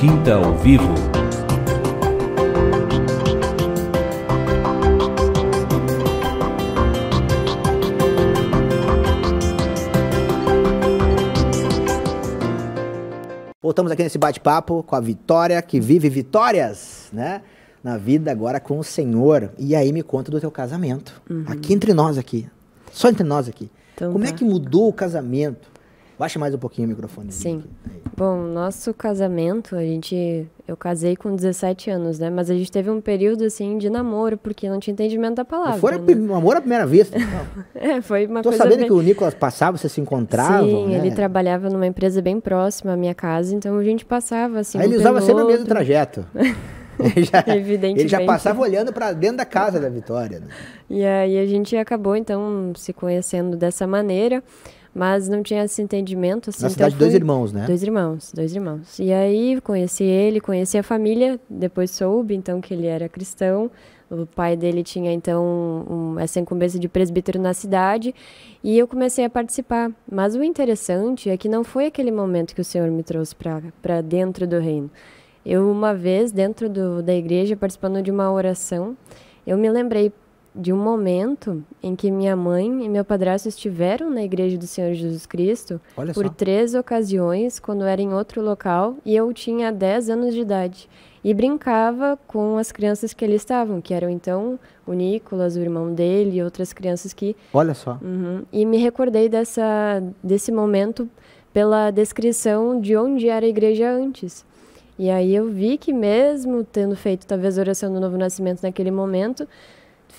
Quinta ao Vivo. Voltamos aqui nesse bate-papo com a Vitória, que vive vitórias, né? Na vida agora com o Senhor. E aí me conta do teu casamento. Aqui entre nós aqui. Só entre nós aqui. Então, como é que mudou o casamento? Baixa mais um pouquinho o microfone. Sim. Bom, nosso casamento, eu casei com 17 anos, né? Mas a gente teve um período, assim, de namoro, porque não tinha entendimento da palavra. Foi né? Amor à primeira vista. Então. Foi uma Tô coisa sabendo bem... que o Nicolas passava, vocês se encontravam, Sim, né? ele trabalhava numa empresa bem próxima à minha casa, então a gente passava, assim, Aí ele usava sempre o mesmo trajeto. Ele já passava olhando para dentro da casa da Vitória. Né? E aí a gente acabou, então, se conhecendo dessa maneira, mas não tinha esse entendimento. Assim, na cidade de 2 irmãos, né? 2 irmãos. E aí conheci ele, conheci a família, depois soube, então, que ele era cristão. O pai dele tinha, então, essa incumbência de presbítero na cidade, e eu comecei a participar. Mas o interessante é que não foi aquele momento que o Senhor me trouxe para dentro do reino. Eu, uma vez, dentro da igreja, participando de uma oração, eu me lembrei de um momento em que minha mãe e meu padrasto estiveram na igreja do Senhor Jesus Cristo por 3 ocasiões, quando era em outro local, e eu tinha 10 anos de idade. E brincava com as crianças que ali estavam, que eram, então, o Nicolas, o irmão dele, e outras crianças que... Olha só. E me recordei desse momento pela descrição de onde era a igreja antes. E aí eu vi que mesmo tendo feito talvez a oração do novo nascimento naquele momento,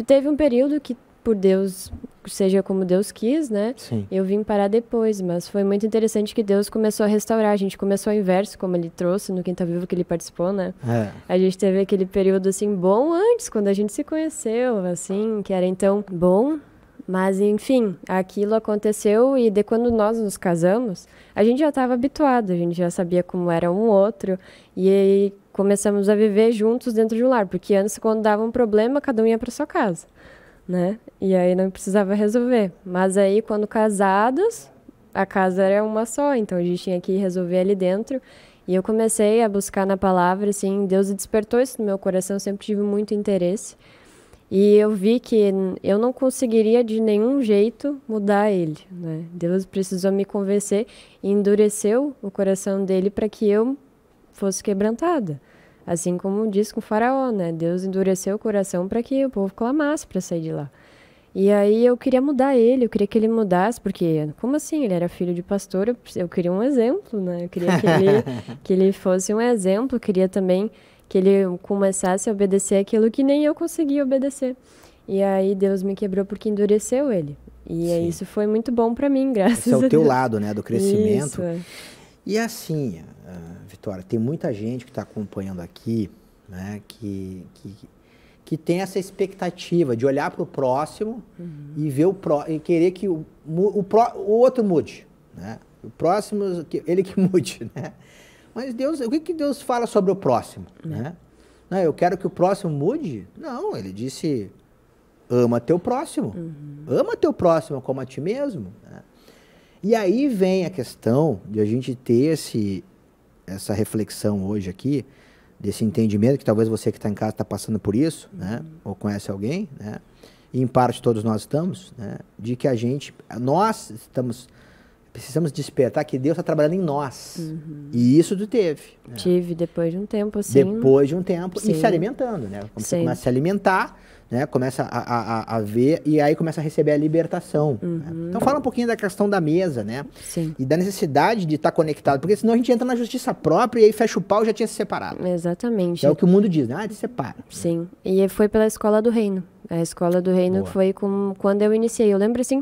teve um período que, por Deus, seja como Deus quis, né? Sim. Eu vim parar depois, mas foi muito interessante que Deus começou a restaurar. A gente começou ao inverso, como ele trouxe no Quinta Vivo, que ele participou, né? É. A gente teve aquele período, assim, bom antes, quando a gente se conheceu, assim, que era, então, bom. Mas, enfim, aquilo aconteceu e quando nós nos casamos, a gente já estava habituado, a gente já sabia como era um outro e aí começamos a viver juntos dentro de um lar, porque antes, quando dava um problema, cada um ia para sua casa, né? E aí não precisava resolver. Mas aí, quando casados, a casa era uma só, então a gente tinha que resolver ali dentro. E eu comecei a buscar na palavra, assim, Deus despertou isso no meu coração, sempre tive muito interesse. E eu vi que eu não conseguiria de nenhum jeito mudar ele, né? Deus precisou me convencer e endureceu o coração dele para que eu fosse quebrantada. Assim como diz com o faraó, né? Deus endureceu o coração para que o povo clamasse para sair de lá. E aí eu queria mudar ele, eu queria que ele mudasse, porque, como assim? Ele era filho de pastor, eu queria um exemplo, né? Eu queria que ele fosse um exemplo, eu queria também que ele começasse a obedecer aquilo que nem eu conseguia obedecer. E aí Deus me quebrou porque endureceu ele. E isso foi muito bom para mim, graças a Deus. Esse é o teu lado, né, do crescimento. Isso, é. E assim, Vitória, tem muita gente que está acompanhando aqui, né, que tem essa expectativa de olhar para o próximo e ver e querer que o outro mude, né? O próximo, ele que mude, né? Mas Deus, o que Deus fala sobre o próximo? Né? Não, eu quero que o próximo mude? Não, ele disse, ama teu próximo. Ama teu próximo como a ti mesmo. Né? E aí vem a questão de a gente ter essa reflexão hoje aqui, desse entendimento, que talvez você que está em casa está passando por isso, né? Ou conhece alguém, né? E em parte todos nós estamos, né? De que nós precisamos despertar que Deus está trabalhando em nós. E isso tu teve. Né? Tive, depois de um tempo, assim. Depois de um tempo, Sim. e se alimentando, né? Quando você começa a se alimentar, né? Começa a ver, e aí começa a receber a libertação. Né? Então fala um pouquinho da questão da mesa, né? Sim. E da necessidade de estar conectado, porque senão a gente entra na justiça própria e aí fecha o pau e já tinha se separado. Exatamente. É o que o mundo diz, né? Te separa. Sim, e foi pela Escola do Reino. A Escola do Reino foi quando eu iniciei. Eu lembro, assim,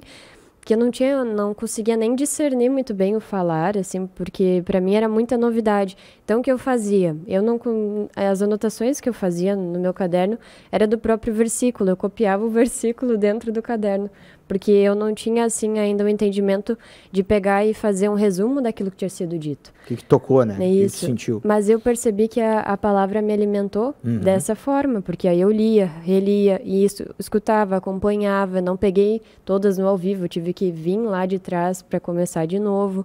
que eu não conseguia nem discernir muito bem o falar, assim, porque para mim era muita novidade. Então, o que eu fazia? As anotações que eu fazia no meu caderno era do próprio versículo, eu copiava o versículo dentro do caderno, porque eu não tinha, assim, ainda o entendimento de pegar e fazer um resumo daquilo que tinha sido dito. O que tocou, né? Isso. O que tu sentiu. Mas eu percebi que a palavra me alimentou dessa forma, porque aí eu lia, relia, e escutava, acompanhava, não peguei todas no ao vivo, tive que vir lá de trás para começar de novo.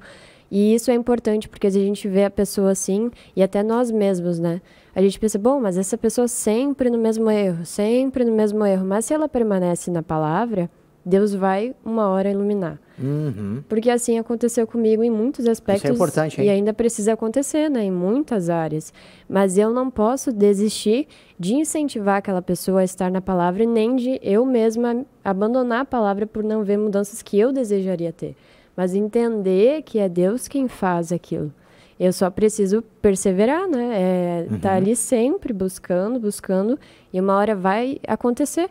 E isso é importante, porque a gente vê a pessoa assim, e até nós mesmos, né? A gente pensa, bom, mas essa pessoa sempre no mesmo erro, sempre no mesmo erro. Mas se ela permanece na palavra, Deus vai uma hora iluminar. Uhum. Porque assim aconteceu comigo em muitos aspectos. Isso é importante, hein? E ainda precisa acontecer, né? Em muitas áreas. Mas eu não posso desistir de incentivar aquela pessoa a estar na palavra, nem de eu mesma abandonar a palavra por não ver mudanças que eu desejaria ter. Mas entender que é Deus quem faz aquilo. Eu só preciso perseverar, né? Tá ali sempre buscando, e uma hora vai acontecer.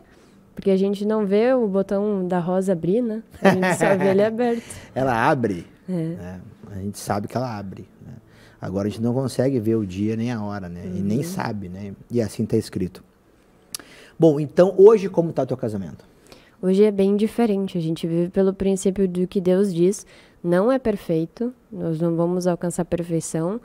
Porque a gente não vê o botão da rosa abrir, né? A gente só vê ele aberto. Ela abre, né? A gente sabe que ela abre, né? Agora a gente não consegue ver o dia nem a hora, né? E nem sabe, né? E assim está escrito. Bom, então hoje como está o teu casamento? Hoje é bem diferente. A gente vive pelo princípio do que Deus diz. Não é perfeito, nós não vamos alcançar a perfeição,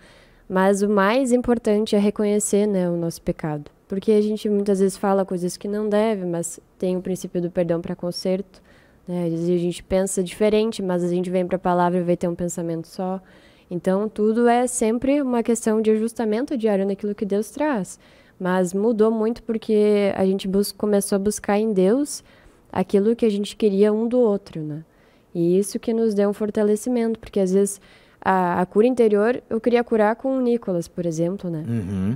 mas o mais importante é reconhecer, né, o nosso pecado. Porque a gente muitas vezes fala coisas que não deve, mas tem o princípio do perdão para conserto, né? Às vezes a gente pensa diferente, mas a gente vem para a palavra e vai ter um pensamento só. Então, tudo é sempre uma questão de ajustamento diário naquilo que Deus traz. Mas mudou muito porque a gente começou a buscar em Deus aquilo que a gente queria um do outro, né? E isso que nos deu um fortalecimento, porque às vezes a cura interior, eu queria curar com o Nicolas, por exemplo, né?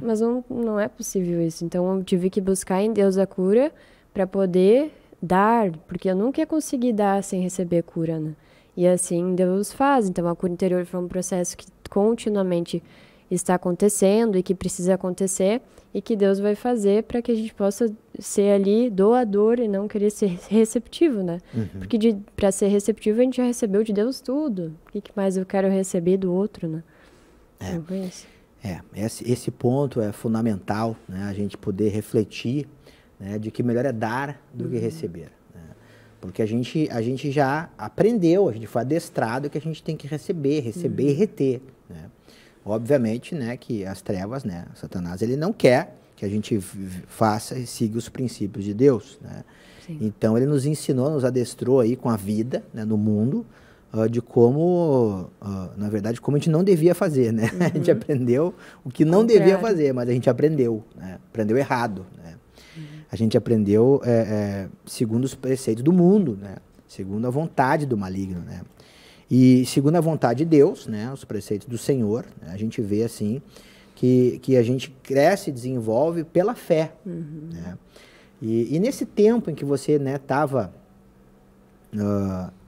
Mas não é possível isso. Então eu tive que buscar em Deus a cura para poder dar, porque eu nunca ia conseguir dar sem receber cura, né? E assim Deus faz. Então a cura interior foi um processo que continuamente está acontecendo e que precisa acontecer e que Deus vai fazer para que a gente possa ser ali doador e não querer ser receptivo, né? Porque para ser receptivo a gente já recebeu de Deus tudo. O que mais eu quero receber do outro, né? Esse ponto é fundamental, né? A gente poder refletir, né, de que melhor é dar do que receber, né? Porque a gente já aprendeu, a gente foi adestrado que a gente tem que receber e reter, né? Obviamente, né, que as trevas, né, Satanás, ele não quer que a gente faça e siga os princípios de Deus, né? Então, ele nos ensinou, nos adestrou aí com a vida, né, no mundo, de como, na verdade, como a gente não devia fazer, né? A gente aprendeu o que não devia fazer, mas a gente aprendeu, né? Aprendeu errado, né? A gente aprendeu segundo os preceitos do mundo, né? Segundo a vontade do maligno, né? E segundo a vontade de Deus, né, os preceitos do Senhor, né, a gente vê assim que a gente cresce e desenvolve pela fé, né? E nesse tempo em que você estava...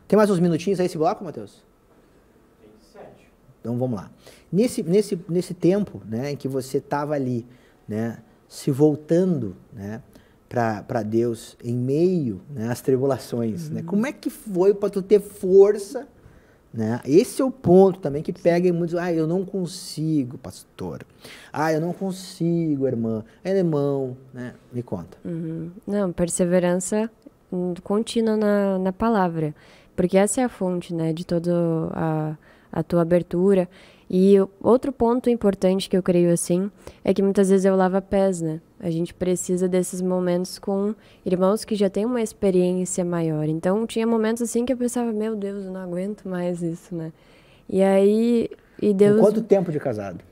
tem mais uns minutinhos aí esse bloco, Matheus? Tem 7. Então vamos lá. Nesse tempo, né, em que você estava ali, né, se voltando, né, para Deus em meio, né, às tribulações, né? Como é que foi para tu ter força, né? Esse é o ponto também que pega em muitos. Eu não consigo, pastor. Eu não consigo, irmã. Irmão, né? Me conta. Não, perseverança contínua na palavra. Porque essa é a fonte, né, de toda a tua abertura. E outro ponto importante que eu creio assim, é que muitas vezes eu lavo pés, né? A gente precisa desses momentos com irmãos que já têm uma experiência maior. Então, tinha momentos assim que eu pensava, meu Deus, eu não aguento mais isso, né? E aí, Deus... Com quanto tempo de casado?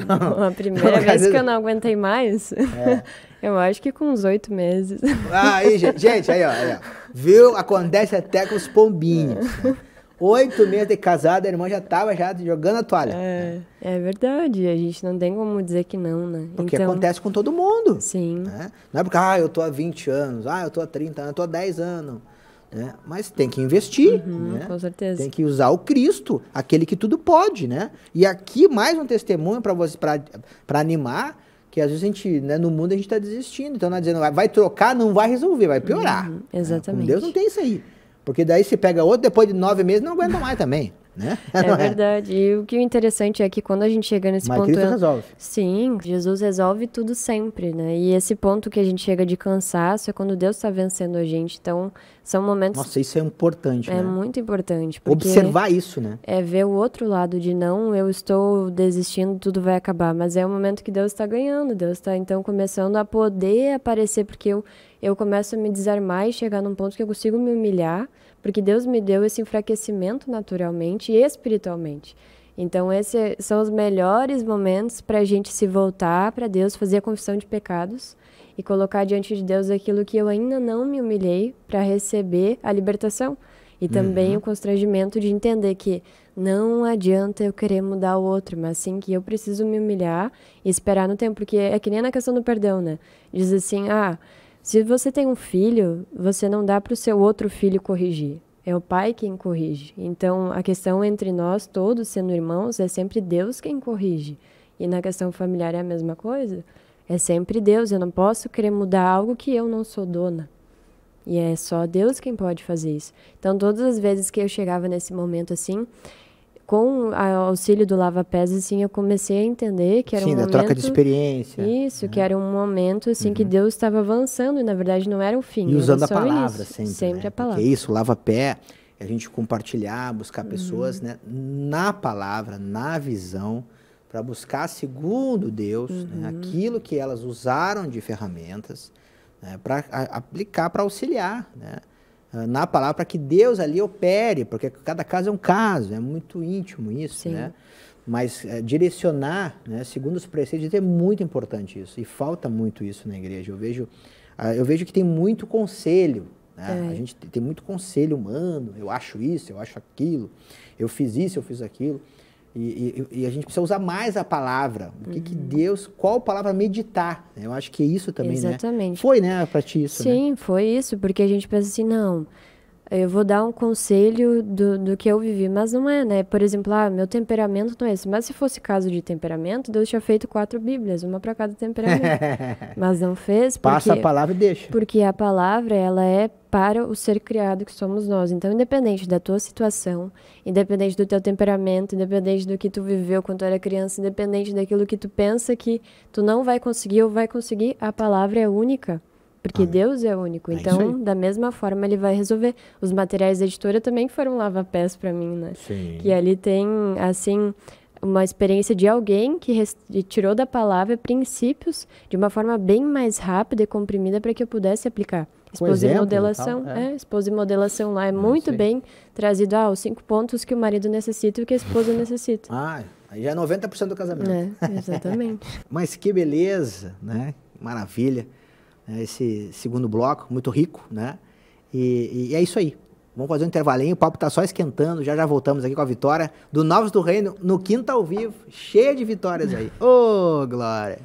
A primeira vez que eu não aguentei mais, eu acho que com uns 8 meses. Aí, gente, aí, ó. Viu? Acontece até com os pombinhos, né? 8 meses de casada, a irmã já estava jogando a toalha. É verdade, a gente não tem como dizer que não, né? Porque acontece com todo mundo. Sim. Né? Não é porque, eu tô há 20 anos, eu tô há 30 anos, eu tô há 10 anos. Né? Mas tem que investir, né? Com certeza. Tem que usar o Cristo, aquele que tudo pode, né? E aqui mais um testemunho para você, para animar, que às vezes a gente, né, no mundo a gente está desistindo. Então não é dizendo, vai trocar, não vai resolver, vai piorar. Exatamente. Com Deus não tem isso aí. Porque daí se pega outro, depois de 9 meses, não aguenta mais também, né? É verdade. E o que é interessante é que quando a gente chega nesse ponto... Mas Cristo resolve. Sim, Jesus resolve tudo sempre, né? E esse ponto que a gente chega de cansaço é quando Deus está vencendo a gente. Então, são momentos... Nossa, isso é importante, né? É muito importante. Porque observar isso, né? É ver o outro lado de não, eu estou desistindo, tudo vai acabar. Mas é o momento que Deus está ganhando. Deus está, então, começando a poder aparecer, porque eu eu começo a me desarmar e chegar num ponto que eu consigo me humilhar, porque Deus me deu esse enfraquecimento naturalmente e espiritualmente. Então, esses são os melhores momentos para a gente se voltar para Deus, fazer a confissão de pecados e colocar diante de Deus aquilo que eu ainda não me humilhei para receber a libertação. E também o constrangimento de entender que não adianta eu querer mudar o outro, mas sim que eu preciso me humilhar e esperar no tempo. Porque é que nem na questão do perdão, né? Diz assim, se você tem um filho, você não dá para o seu outro filho corrigir. É o pai quem corrige. Então, a questão entre nós todos, sendo irmãos, é sempre Deus quem corrige. E na questão familiar é a mesma coisa. É sempre Deus. Eu não posso querer mudar algo que eu não sou dona. E é só Deus quem pode fazer isso. Então, todas as vezes que eu chegava nesse momento assim, com o auxílio do lava-pés, assim, eu comecei a entender que era um momento... Sim, da troca de experiência. Isso, que era um momento, assim, que Deus estava avançando e, na verdade, não era o fim. E usando a início, palavra sempre. Sempre né? a palavra. Porque isso, lava-pé, é a gente compartilhar, buscar pessoas, né, na palavra, na visão, para buscar, segundo Deus, né, aquilo que elas usaram de ferramentas, né, para aplicar, para auxiliar, né, na palavra, para que Deus ali opere, porque cada caso é um caso, é muito íntimo isso, né? Mas direcionar, né, segundo os preceitos, é muito importante isso, e falta muito isso na igreja. Eu vejo que tem muito conselho, né? A gente tem muito conselho humano, eu acho isso, eu acho aquilo, eu fiz isso, eu fiz aquilo. E a gente precisa usar mais a palavra. O que Deus, qual palavra meditar? Eu acho que é isso também, Exatamente. Né? Foi, né, para ti isso, Sim, né? foi isso, porque a gente pensa assim, não, eu vou dar um conselho do que eu vivi, mas não é, né? Por exemplo, meu temperamento não é esse. Mas se fosse caso de temperamento, Deus tinha feito 4 Bíblias, uma para cada temperamento. Mas não fez porque... Passa a palavra e deixa. Porque a palavra, ela é para o ser criado que somos nós. Então, independente da tua situação, independente do teu temperamento, independente do que tu viveu quando tu era criança, independente daquilo que tu pensa que tu não vai conseguir ou vai conseguir, a palavra é única. Porque Deus é único. Então, da mesma forma, ele vai resolver. Os materiais da editora também foram lava-pés para mim, né? Sim. Que ali tem, assim, uma experiência de alguém que tirou da palavra princípios de uma forma bem mais rápida e comprimida para que eu pudesse aplicar. Esposa e modelação. Esposa e modelação lá é muito bem trazido. Os 5 pontos que o marido necessita e que a esposa necessita. Aí já é 90% do casamento. Exatamente. Mas que beleza, né? Maravilha. Esse segundo bloco, muito rico, né? E é isso aí. Vamos fazer um intervalinho, o papo tá só esquentando, já voltamos aqui com a vitória do Novos do Reino no Quinta ao Vivo, cheia de vitórias aí. Ô, glória!